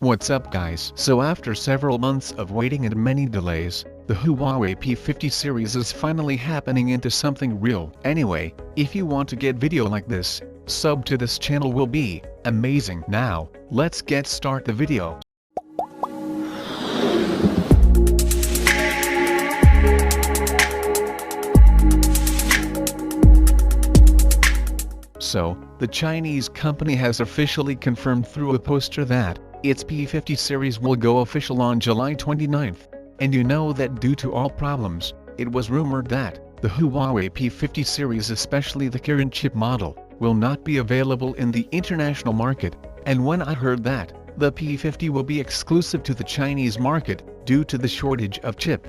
What's up guys? So after several months of waiting and many delays, the Huawei P50 series is finally happening into something real. Anyway, if you want to get video like this, sub to this channel will be amazing. Now, let's start the video. So, the Chinese company has officially confirmed through a poster that its P50 series will go official on July 29th, and you know that due to all problems, it was rumored that the Huawei P50 series, especially the kirin chip model, will not be available in the international market, and when I heard that, the P50 will be exclusive to the Chinese market due to the shortage of chip.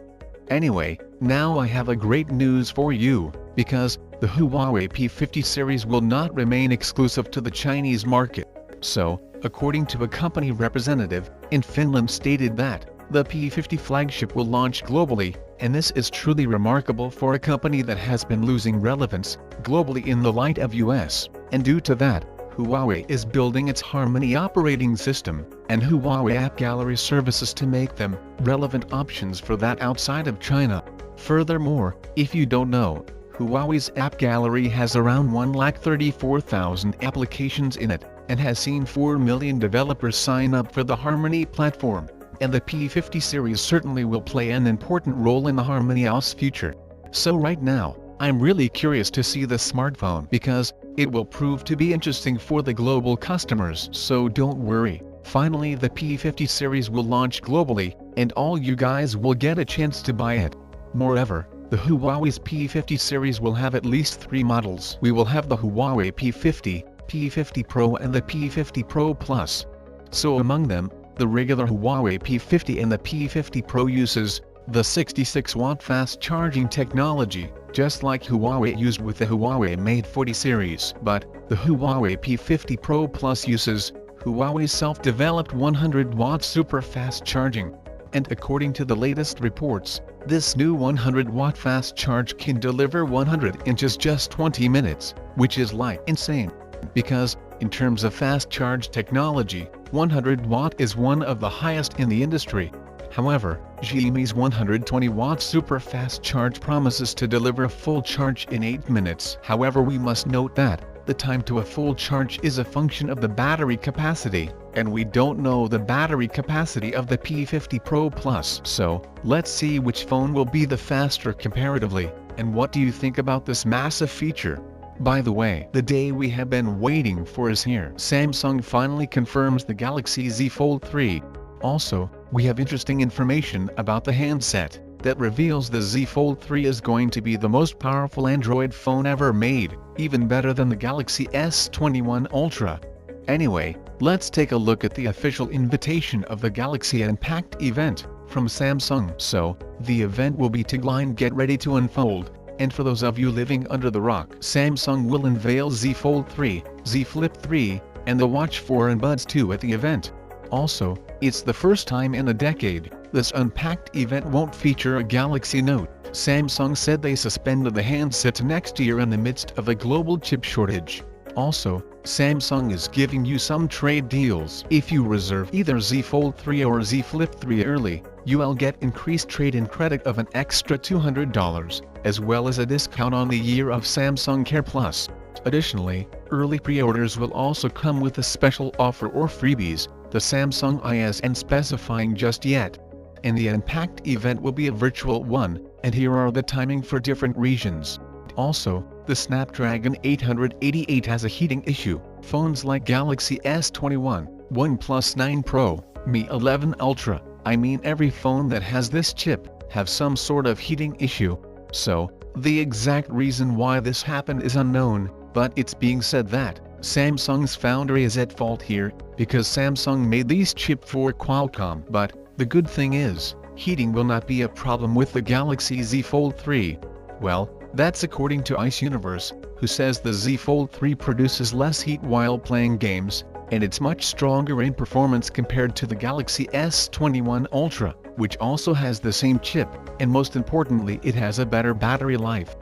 Anyway, now I have a great news for you, because the Huawei P50 series will not remain exclusive to the Chinese market. So, according to a company representative in Finland stated that the P50 flagship will launch globally, and this is truly remarkable for a company that has been losing relevance globally in the light of US, and due to that, Huawei is building its Harmony operating system and Huawei App Gallery services to make them relevant options for that outside of China. Furthermore, if you don't know, Huawei's App Gallery has around 134,000 applications in it, and has seen 4 million developers sign up for the Harmony platform, and the P50 series certainly will play an important role in the Harmony OS future. So right now, I'm really curious to see the smartphone because it will prove to be interesting for the global customers, so don't worry. Finally, the P50 series will launch globally, and all you guys will get a chance to buy it. Moreover, the Huawei's P50 series will have at least 3 models. We will have the Huawei P50, P50 Pro and the P50 Pro Plus. So among them, the regular Huawei P50 and the P50 Pro uses the 66-watt fast charging technology, just like Huawei used with the Huawei Mate 40 series. But the Huawei P50 Pro Plus uses Huawei's self-developed 100-watt super fast charging. And according to the latest reports, this new 100-watt fast charge can deliver 100 in just 20 minutes, which is like insane. Because, in terms of fast charge technology, 100-watt is one of the highest in the industry. However, Xiaomi's 120-watt super fast charge promises to deliver a full charge in 8 minutes. However, we must note that the time to a full charge is a function of the battery capacity, and we don't know the battery capacity of the P50 Pro Plus. So, let's see which phone will be the faster comparatively, and what do you think about this massive feature? By the way, the day we have been waiting for is here. Samsung finally confirms the Galaxy Z Fold 3. Also, we have interesting information about the handset that reveals the Z Fold 3 is going to be the most powerful Android phone ever made, even better than the Galaxy S21 Ultra. Anyway, let's take a look at the official invitation of the Galaxy Unpacked event from Samsung. So, the event will be tagline "Get ready to unfold." And for those of you living under the rock, Samsung will unveil Z Fold 3, Z Flip 3, and the Watch 4 and Buds 2 at the event. Also, it's the first time in a decade this Unpacked event won't feature a Galaxy Note. Samsung said they suspended the handset next year in the midst of a global chip shortage. Also, Samsung is giving you some trade deals. If you reserve either Z Fold 3 or Z Flip 3 early, you'll get increased trade-in credit of an extra $200, as well as a discount on the year of Samsung Care Plus. Additionally, early pre-orders will also come with a special offer or freebies, the Samsung isn't specifying just yet. And the Unpacked event will be a virtual one, and here are the timing for different regions. Also, the Snapdragon 888 has a heating issue. Phones like Galaxy S21, OnePlus 9 Pro, Mi 11 Ultra, I mean every phone that has this chip, have some sort of heating issue. So, the exact reason why this happened is unknown, but it's being said that Samsung's foundry is at fault here, because Samsung made these chips for Qualcomm. But the good thing is, heating will not be a problem with the Galaxy Z Fold 3. Well, that's according to Ice Universe, who says the Z Fold 3 produces less heat while playing games, and it's much stronger in performance compared to the Galaxy S21 Ultra, which also has the same chip, and most importantly it has a better battery life.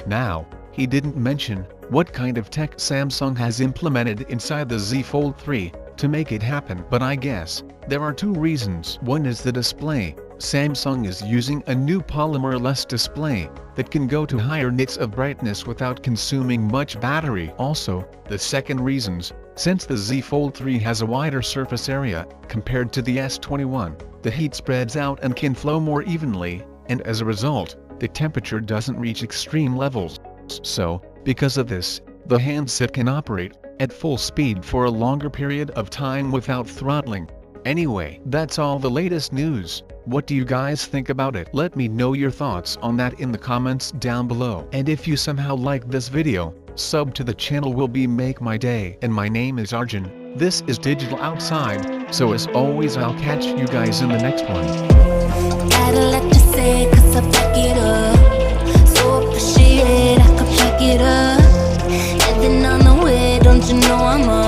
Now, he didn't mention what kind of tech Samsung has implemented inside the Z Fold 3, to make it happen. But I guess there are two reasons. One is the display. Samsung is using a new polymer-less display that can go to higher nits of brightness without consuming much battery. Also, the second reasons, since the Z Fold 3 has a wider surface area compared to the S21, the heat spreads out and can flow more evenly, and as a result, the temperature doesn't reach extreme levels. So, because of this, the handset can operate at full speed for a longer period of time without throttling. Anyway, that's all the latest news. What do you guys think about it? Let me know your thoughts on that in the comments down below. And if you somehow like this video, sub to the channel will make my day. And my name is Arjun. This is Digital Outside. So as always, I'll catch you guys in the next one. Gotta let you say, 'cause I fuck it up. So appreciate I could pick it up. Heading on the way, don't you know I'm on?